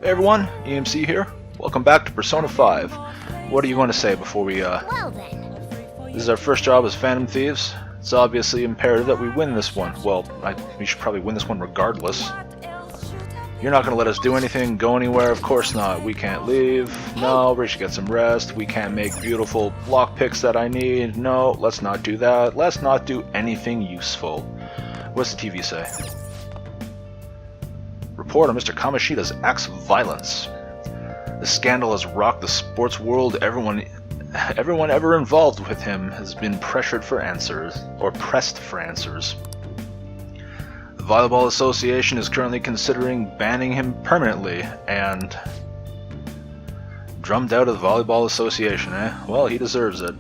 Hey everyone, EMC here. Welcome back to Persona 5. What are you going to say before we, Well then. This is our first job as Phantom Thieves. It's obviously imperative that we win this one. Well, we should probably win this one regardless. You're not going to let us do anything, go anywhere? Of course not. We can't leave. No, we should get some rest. We can't make beautiful lockpicks that I need. No, let's not do that. Let's not do anything useful. What's the TV say? Report on Mr. Kamoshida's acts of violence. The scandal has rocked the sports world. Everyone ever involved with him has been pressured for answers, or pressed for answers. The Volleyball Association is currently considering banning him permanently, and drummed out of the Volleyball Association, eh? Well, he deserves it.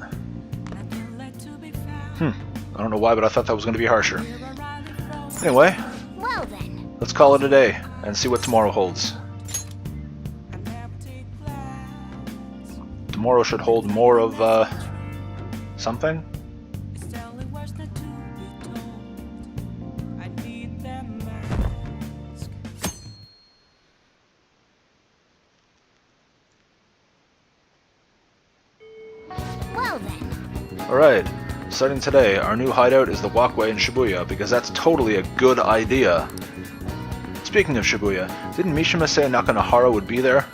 I don't know why, but I thought that was going to be harsher. Anyway, Well then. let's call it a day and see what tomorrow holds. Tomorrow should hold more of, something? Well then. Alright, starting today, our new hideout is the walkway in Shibuya, because that's totally a good idea. Speaking of Shibuya, didn't Mishima say Nakanohara would be there?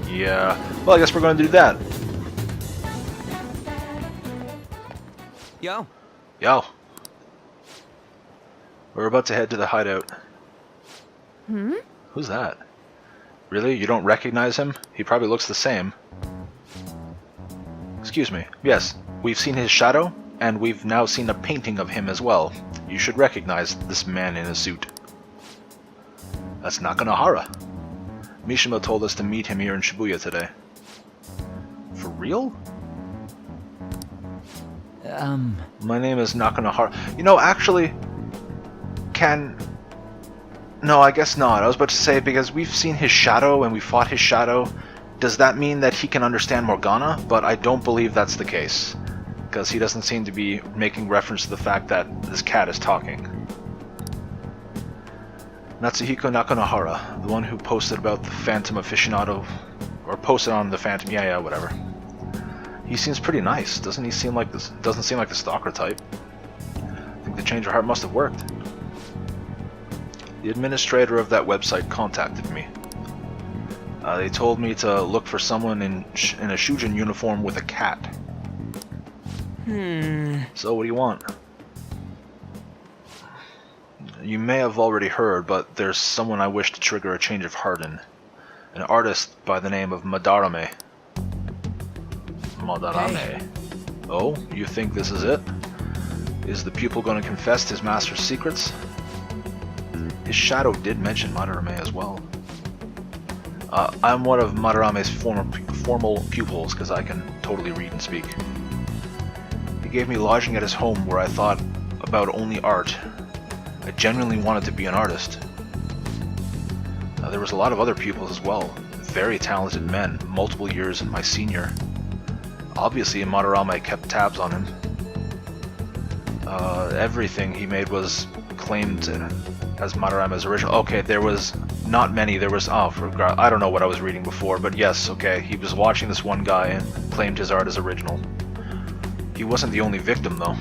Yeah, well I guess we're going to do that. Yo. Yo. We're about to head to the hideout. Who's that? Really? You don't recognize him? He probably looks the same. Excuse me. Yes, we've seen his shadow, and we've now seen a painting of him as well. You should recognize this man in a suit. That's Nakanohara. Mishima told us to meet him here in Shibuya today. For real? My name is Nakanohara. You know, actually, No, I guess not. I was about to say, because we've seen his shadow and we fought his shadow, does that mean that he can understand Morgana? But I don't believe that's the case, because he doesn't seem to be making reference to the fact that this cat is talking. Natsuhiko Nakanohara, the one who posted about the Phantom aficionado, or posted on the Phantom, yeah, whatever. He seems pretty nice. Doesn't he seem like this? Doesn't seem like the stalker type. I think the change of heart must have worked. The administrator of that website contacted me. They told me to look for someone in a Shujin uniform with a cat. So what do you want? You may have already heard, but there's someone I wish to trigger a change of heart in. An artist by the name of Madarame. Madarame. Hey. Oh, you think this is it? Is the pupil going to confess to his master's secrets? His shadow did mention Madarame as well. I'm one of Madarame's formal pupils, because I can totally read and speak. He gave me lodging at his home where I thought about only art. I genuinely wanted to be an artist. There was a lot of other pupils as well. Very talented men, multiple years my senior. Obviously Madarame kept tabs on him. Everything he made was claimed as Madarame's original. Okay, there was not many. There was, I don't know what I was reading before, but yes, okay. He was watching this one guy and claimed his art as original. He wasn't the only victim, though.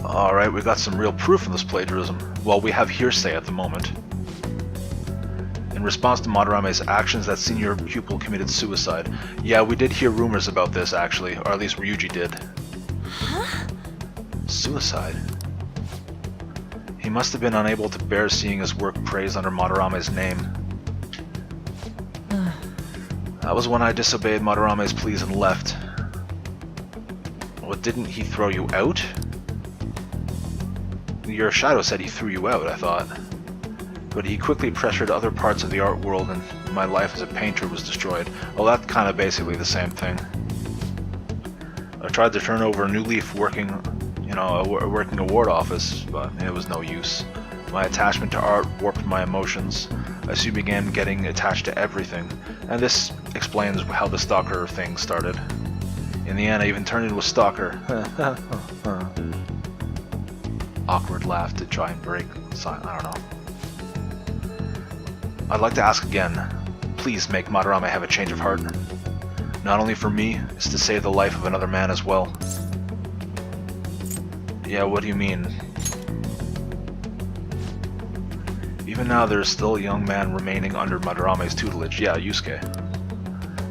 Alright, we got some real proof of this plagiarism. Well, we have hearsay at the moment. In response to Madarame's actions, that senior pupil committed suicide. Yeah, we did hear rumors about this, actually, or at least Ryuji did. Huh? Suicide? He must have been unable to bear seeing his work praised under Madarame's name. That was when I disobeyed Madarame's pleas and left. What, didn't he throw you out? Your shadow said he threw you out, I thought. But he quickly pressured other parts of the art world and my life as a painter was destroyed. Well, that's kind of basically the same thing. I tried to turn over a new leaf working a ward office, but it was no use. My attachment to art warped my emotions. I soon began getting attached to everything, and this explains how the stalker thing started. In the end, I even turned into a stalker. Awkward laugh to try and break silence. I don't know. I'd like to ask again. Please make Madarame have a change of heart. Not only for me, it's to save the life of another man as well. Yeah, what do you mean? Even now, there's still a young man remaining under Madarame's tutelage. Yeah, Yusuke.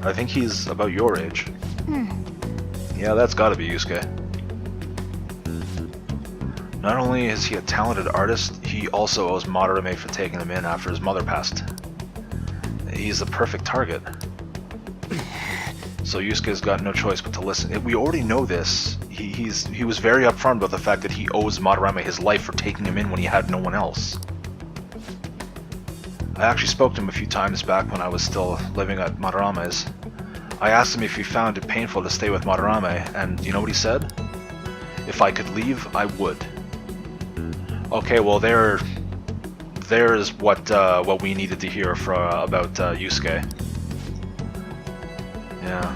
I think he's about your age. Yeah, that's gotta be Yusuke. Not only is he a talented artist, he also owes Madarame for taking him in after his mother passed. He's the perfect target. So Yusuke's got no choice but to listen. We already know this. He was very upfront about the fact that he owes Madarame his life for taking him in when he had no one else. I actually spoke to him a few times back when I was still living at Madarame's. I asked him if he found it painful to stay with Madarame, and you know what he said? If I could leave, I would. Okay, well there's what we needed to hear about Yusuke. Yeah.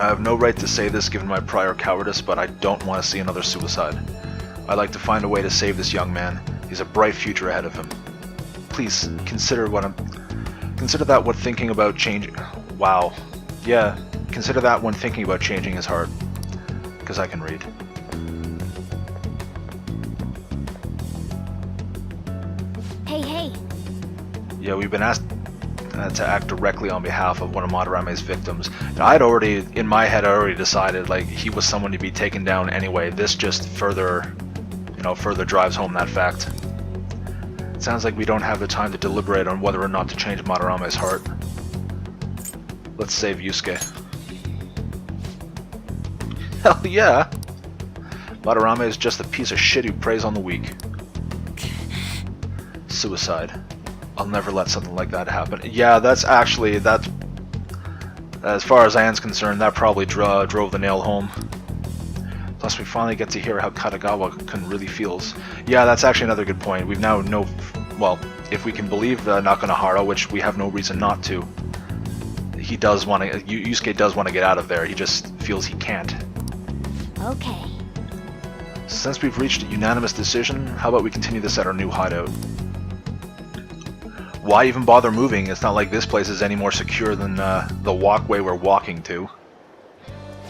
I have no right to say this given my prior cowardice, but I don't want to see another suicide. I'd like to find a way to save this young man. He's a bright future ahead of him. Please consider that when thinking about changing. Wow. Yeah, consider that when thinking about changing his heart. Because I can read. Hey. Yeah, we've been asked to act directly on behalf of one of Madarame's victims. Now, I'd already, in my head, I already decided like he was someone to be taken down anyway. This just further drives home that fact. It sounds like we don't have the time to deliberate on whether or not to change Madarame's heart. Let's save Yusuke. Hell yeah! Madarame is just a piece of shit who preys on the weak. Suicide. I'll never let something like that happen. Yeah, that's as far as Anne's concerned, that probably drove the nail home. Plus, we finally get to hear how Katagawa-kun really feels. Yeah, that's actually another good point. We've now know, well, if we can believe Nakanohara, which we have no reason not to, Yusuke does want to get out of there. He just feels he can't. Okay. Since we've reached a unanimous decision, how about we continue this at our new hideout? Why even bother moving? It's not like this place is any more secure than the walkway we're walking to.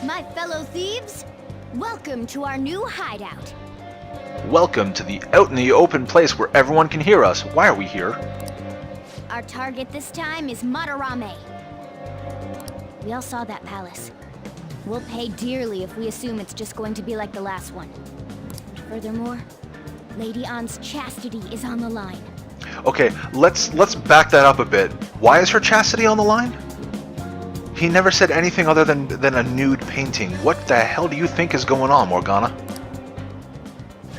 My fellow thieves, welcome to our new hideout. Welcome to the out in the open place where everyone can hear us. Why are we here? Our target this time is Madarame. We all saw that palace. We'll pay dearly if we assume it's just going to be like the last one. And furthermore, Lady Anne's chastity is on the line. Okay, let's back that up a bit. Why is her chastity on the line? He never said anything other than a nude painting. What the hell do you think is going on, Morgana?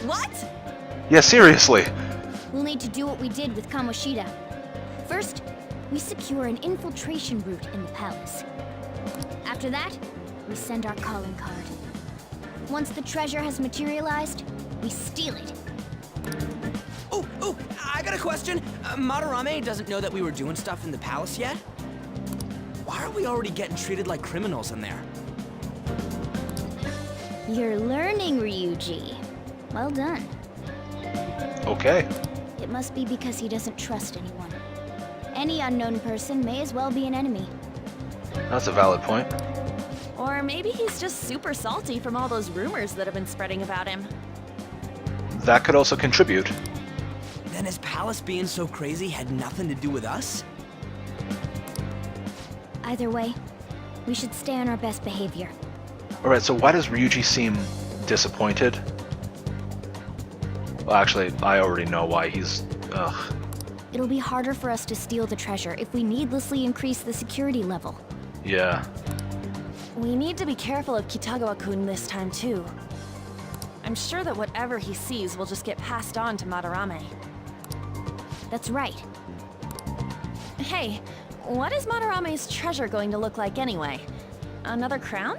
What? Yeah, seriously. We'll need to do what we did with Kamoshida. First, we secure an infiltration route in the palace. After that, we send our calling card. Once the treasure has materialized, we steal it. Oh, I got a question. Madarame doesn't know that we were doing stuff in the palace yet? Why are we already getting treated like criminals in there? You're learning, Ryuji. Well done. Okay. It must be because he doesn't trust anyone. Any unknown person may as well be an enemy. That's a valid point. Or maybe he's just super salty from all those rumors that have been spreading about him. That could also contribute. Then his palace being so crazy had nothing to do with us? Either way, we should stay on our best behavior. Alright, so why does Ryuji seem disappointed? Well, actually, I already know why. He's... ugh. It'll be harder for us to steal the treasure if we needlessly increase the security level. Yeah. We need to be careful of Kitagawa-kun this time too. I'm sure that whatever he sees will just get passed on to Madarame. That's right. Hey, what is Madarame's treasure going to look like anyway? Another crown?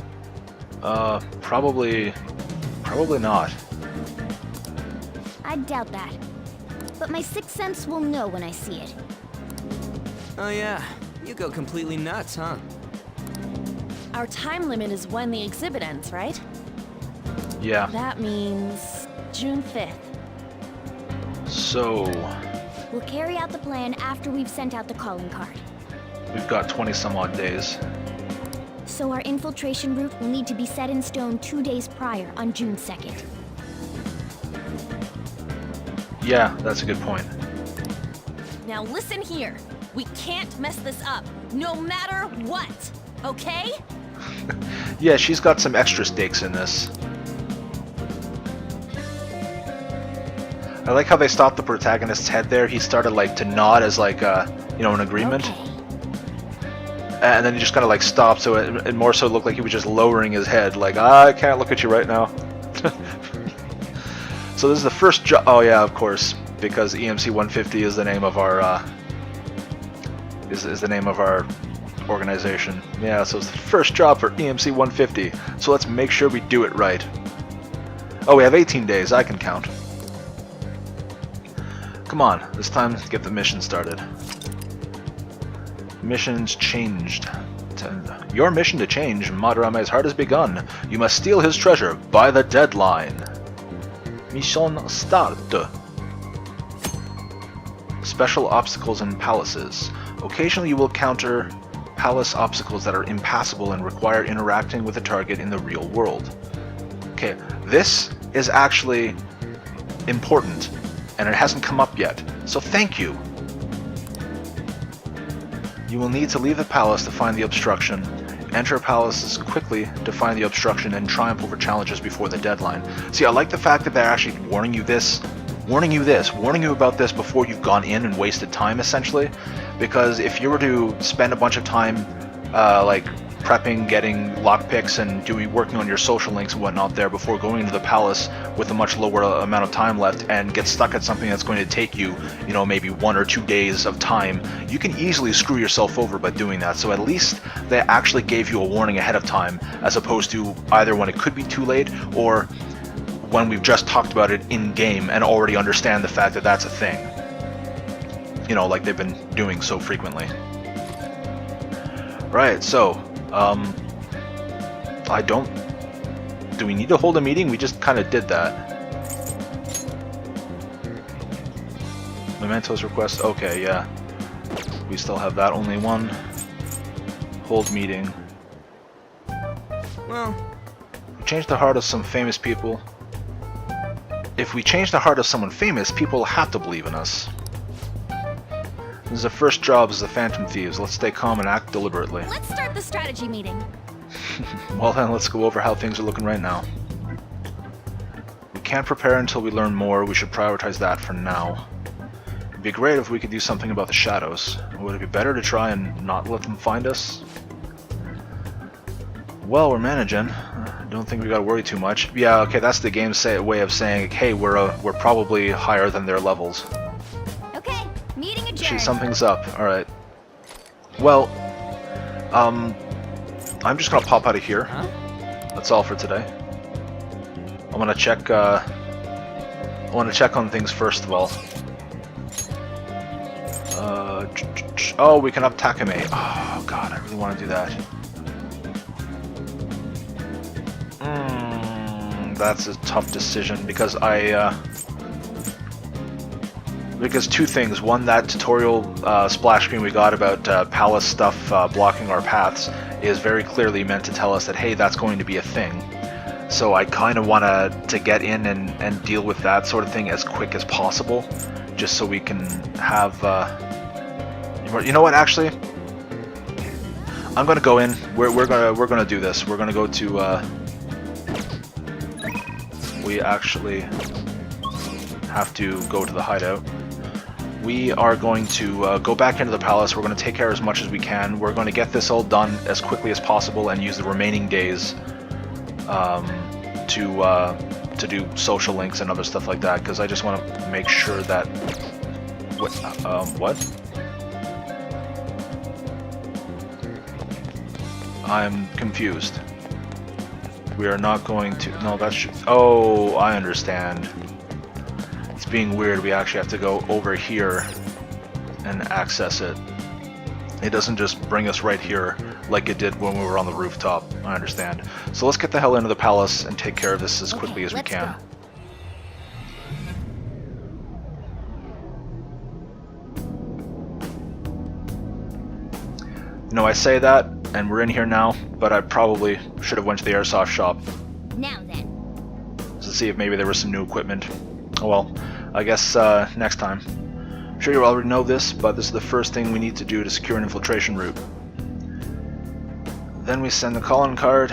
Probably not. I doubt that. But my sixth sense will know when I see it. Oh yeah, you go completely nuts, huh? Our time limit is when the exhibit ends, right? Yeah. That means June 5th. So... We'll carry out the plan after we've sent out the calling card. We've got 20 some odd days. So our infiltration route will need to be set in stone 2 days prior on June 2nd. Yeah, that's a good point. Now listen here. We can't mess this up, no matter what, okay? Yeah, she's got some extra stakes in this. I like how they stopped the protagonist's head there. He started like to nod as like you know, an agreement. Okay. And then he just kind of like stopped, so it more so looked like he was just lowering his head, like, I can't look at you right now. So this is the first job. Oh yeah, of course, because EMC 150 is the name of our is the name of our organization. Yeah, so it's the first job for EMC 150. So let's make sure we do it right. Oh, we have 18 days. I can count. Come on, it's time to get the mission started. Missions changed. Your mission to change Madarame's heart has begun. You must steal his treasure by the deadline. Mission start. Special obstacles in palaces. Occasionally you will encounter palace obstacles that are impassable and require interacting with the target in the real world. Okay, this is actually important, and it hasn't come up yet, so thank you. You will need to leave the palace to find the obstruction. Enter palaces quickly to find the obstruction and triumph over challenges before the deadline. See, I like the fact that they're actually warning you about this before you've gone in and wasted time, essentially. Because if you were to spend a bunch of time, like prepping, getting lockpicks, and working on your social links and whatnot there before going into the palace with a much lower amount of time left, and get stuck at something that's going to take you, you know, maybe 1 or 2 days of time, you can easily screw yourself over by doing that. So at least they actually gave you a warning ahead of time, as opposed to either when it could be too late or when we've just talked about it in game and already understand the fact that that's a thing. You know, like they've been doing so frequently. Right, so do we need to hold a meeting? We just kind of did that. Mementos request, okay, yeah. We still have that, only one. Hold meeting. Well, We changed the heart of some famous people. If we change the heart of someone famous, people will have to believe in us. This is the first job as the Phantom Thieves. Let's stay calm and act deliberately. Let's start the strategy meeting. Well then, let's go over how things are looking right now. We can't prepare until we learn more. We should prioritize that for now. It'd be great if we could do something about the shadows. Would it be better to try and not let them find us? Well, we're managing. Don't think we gotta worry too much. Yeah, okay, that's the game's way of saying, hey, we're probably higher than their levels. Okay, meeting adjourned. She something's up. All right. Well, I'm just gonna pop out of here. huh? That's all for today. I want to check. I want to check on things first of all. Oh, we can up Takame. Oh God, I really want to do that. That's a tough decision because because two things. One, that tutorial splash screen we got about palace stuff blocking our paths is very clearly meant to tell us that, hey, that's going to be a thing. So I kind of want to get in and deal with that sort of thing as quick as possible, just so we can have... you know what, actually? I'm going to go in. We're gonna do this. We're going to go to... we actually have to go to the hideout. We are going to go back into the palace. We're going to take care of as much as we can. We're going to get this all done as quickly as possible and use the remaining days to do social links and other stuff like that, because I just want to make sure that... What? I'm confused. We are not going to... No, that's... Oh, I understand. It's being weird. We actually have to go over here and access it. It doesn't just bring us right here like it did when we were on the rooftop. I understand. So let's get the hell into the palace and take care of this as quickly as we let's can. go. You know, I say that, and we're in here now, but I probably should have went to the airsoft shop Now then. to see if maybe there was some new equipment. Oh well, I guess next time. I'm sure you already know this, but this is the first thing we need to do to secure an infiltration route. Then we send the calling card.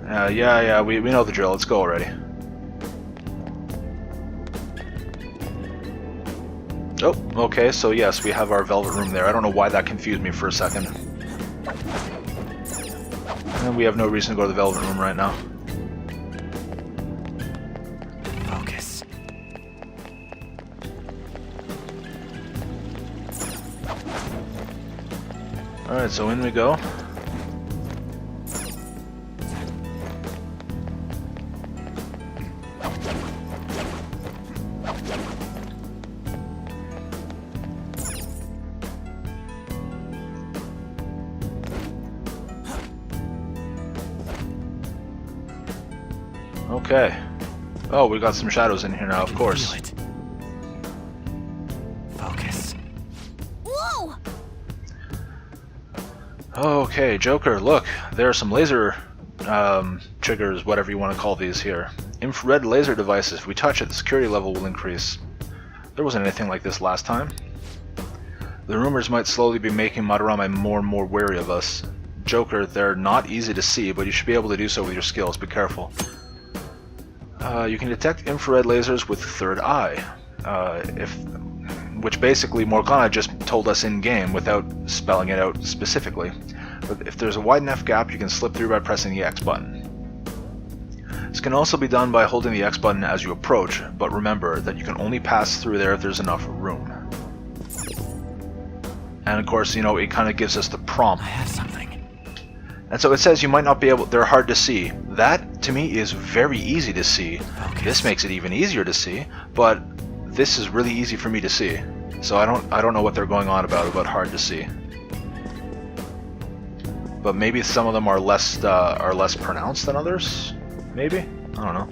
Yeah, we know the drill. Let's go already. Oh, okay, so yes, we have our velvet room there. I don't know why that confused me for a second. And we have no reason to go to the velvet room right now. Focus. Alright, so in we go. Okay. Oh, we got some shadows in here now, of course. Feel it. Focus. Whoa! Okay, Joker, look, there are some laser triggers, whatever you want to call these here. Infrared laser devices. If we touch it, the security level will increase. There wasn't anything like this last time. The rumors might slowly be making Madarame more and more wary of us. Joker, they're not easy to see, but you should be able to do so with your skills. Be careful. You can detect infrared lasers with third eye, which basically Morgana just told us in-game without spelling it out specifically. But if there's a wide enough gap, you can slip through by pressing the X button. This can also be done by holding the X button as you approach, but remember that you can only pass through there if there's enough room. And of course, you know, it kind of gives us the prompt. I have something. And so it says you might not be able, they're hard to see. That, to me, is very easy to see. Focus. This makes it even easier to see, but this is really easy for me to see. So I don't know what they're going on about hard to see. But maybe some of them are less pronounced than others? Maybe? I don't know.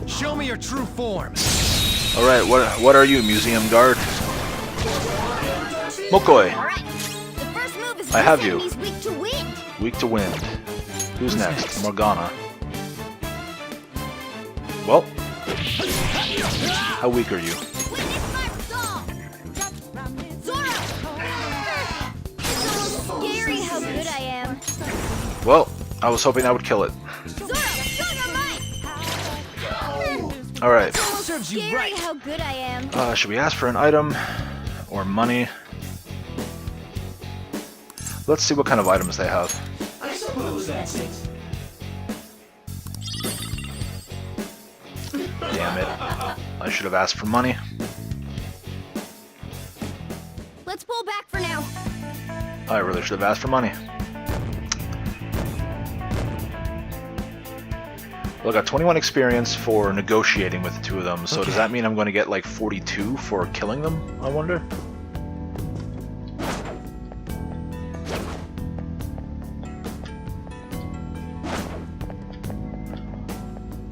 Show me your true form. Alright, what are you, museum guard? Mokoi! Alright. The first move is I have you. enemies weak to wind. Weak to wind. Who's next? Morgana. Well, how weak are you? Witness my resolve. Zoro! It's almost scary how good I am. Well, I was hoping I would kill it. Zoro, show your might! Alright, Serves you Scary right. how good I am. should we ask for an item? Or money? Let's see what kind of items they have. I suppose that's it. Damn it. I should have asked for money. Let's pull back for now. I really should have asked for money. Well, I got 21 experience for negotiating with the two of them, so does that mean I'm going to get like 42 for killing them, I wonder?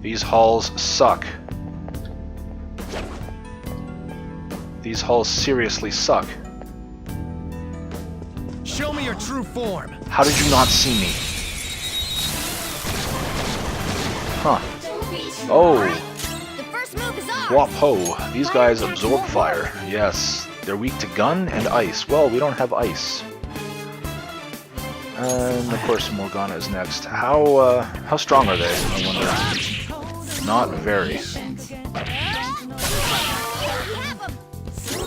These halls suck. These halls seriously suck. Show me your true form. How did you not see me? Huh. Oh, The first move is ours. Wapo. These guys absorb fire. Yes, they're weak to gun and ice. Well, we don't have ice. And of course Morgana is next. How strong are they, I wonder? Not very. We have 'em.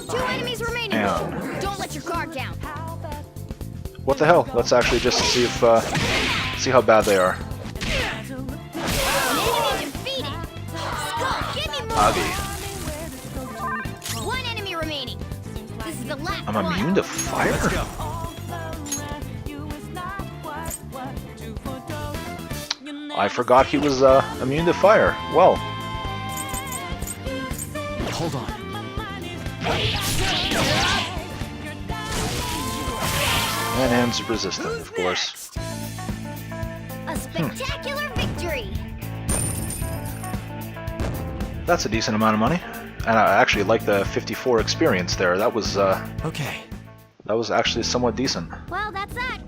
2 enemies remaining. And Don't let your guard down. what the hell? Let's actually just see if see how bad they are. An enemy defeated. Skull, give me more. Agi. 1 enemy remaining. This is the last I'm one. immune to fire? Let's go. I forgot he was immune to fire. Well, Hold on. and hands resistant, of course. A spectacular victory. That's a decent amount of money. And I actually like the 54 experience there. That was Okay. That was actually somewhat decent. Well, that's that.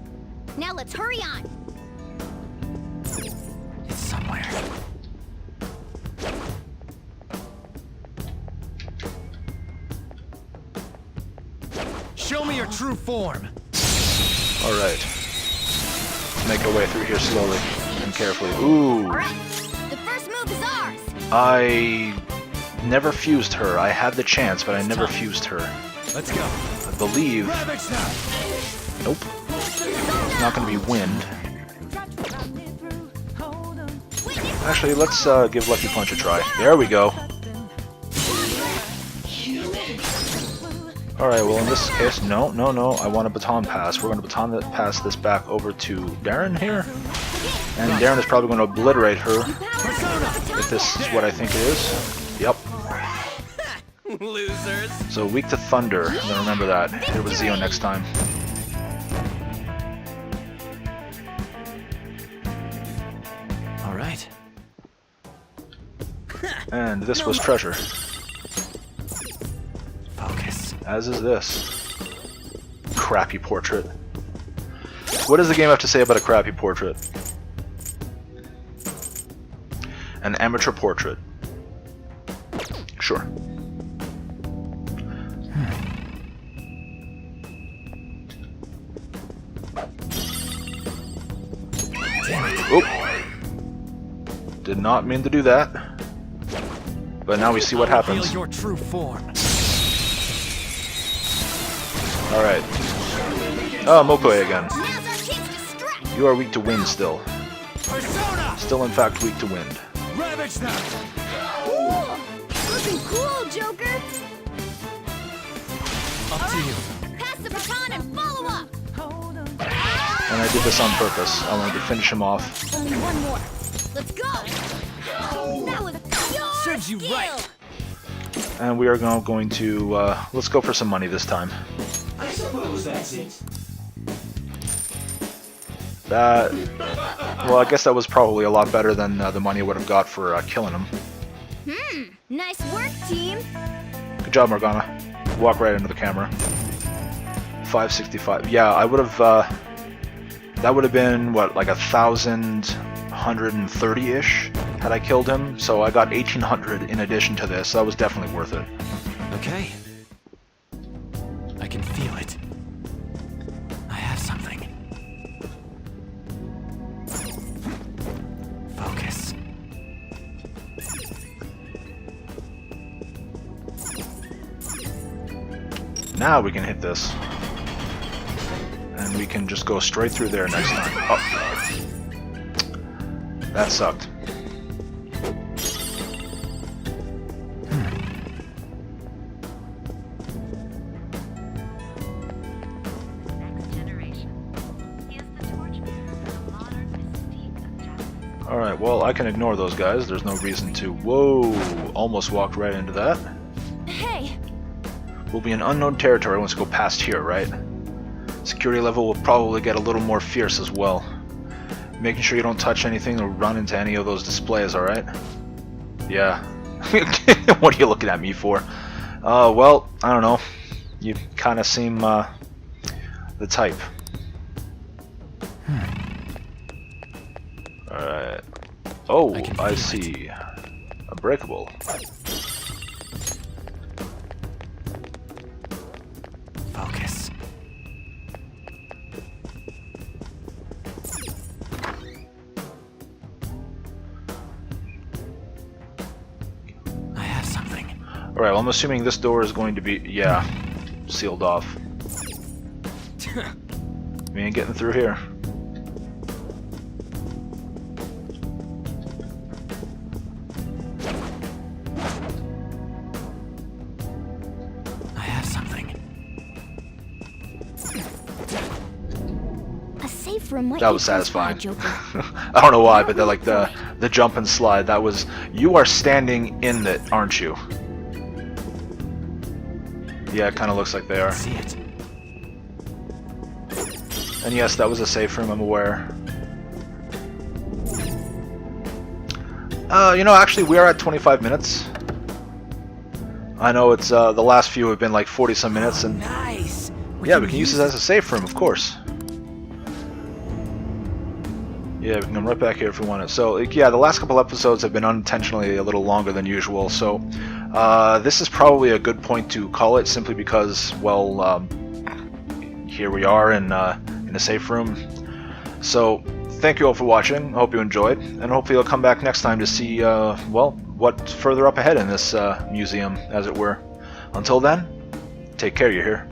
Now let's hurry on. It's somewhere. Show me your true form. Alright. Make our way through here slowly and carefully. Ooh. Alright, the first move is ours. I never fused her. I had the chance, but I never fused her. Let's go. I believe... Nope. Not gonna be wind. Actually, let's give Lucky Punch a try. There we go. Alright, well in this case, no. I want a baton pass. We're going to baton pass this back over to Darren here. And Darren is probably going to obliterate her, if this is what I think it is. Yep. Losers. So weak to thunder, and then remember that. Hit it with Zeo next time. Alright. And this was treasure. Focus. As is this. Crappy portrait. What does the game have to say about a crappy portrait? An amateur portrait. Sure. Oop. Did not mean to do that. But now we see what happens. Your true form. Alright. Oh, Mokoe again. Now's our chance to strike. You are weak to wind still. Persona. Still in fact weak to wind. Ravage them. Looking cool, Joker. Up to you. Pass the baton and follow up. And I did this on purpose. I wanted to finish him off. Only one more. Let's go. That was pure Serves you skill. right. And we are now going to, let's go for some money this time. I suppose that's it. That, well, I guess that was probably a lot better than the money I would have got for killing him. Nice work, team. Good job, Morgana. Walk right into the camera. 565. Yeah, I would have, that would have been, what, like 1,130-ish had I killed him, so I got 1,800 in addition to this. That was definitely worth it. Okay. I can feel it. I have something. Focus. Now we can hit this. And we can just go straight through there next time. Oh. That sucked. Alright, well, I can ignore those guys. There's no reason to... Whoa! Almost walked right into that. Hey, We'll be in unknown territory once we go past here, right? Security level will probably get a little more fierce as well. Making sure you don't touch anything or run into any of those displays, alright? Yeah. What are you looking at me for? Well, I don't know. You kind of seem, the type. Alright. Oh, I see. Unbreakable. Focus. I have something. Alright, well, I'm assuming this door is going to be, yeah, sealed off. We ain't getting through here. I have something. A safe room. That was satisfying. I don't know why, but like the jump and slide, that was... You are standing in it, aren't you? Yeah, it kind of looks like they are. See it. And yes, that was a safe room, I'm aware. You know, actually, we are at 25 minutes. I know it's, the last few have been like 40-some minutes, and... Nice. Yeah, we can use this as a safe room, of course. Yeah, we can come right back here if we want it. So, yeah, the last couple episodes have been unintentionally a little longer than usual, so this is probably a good point to call it, simply because, well, here we are in a safe room. So, thank you all for watching. I hope you enjoyed, and hopefully you'll come back next time to see, well, what's further up ahead in this museum, as it were. Until then, take care, you hear?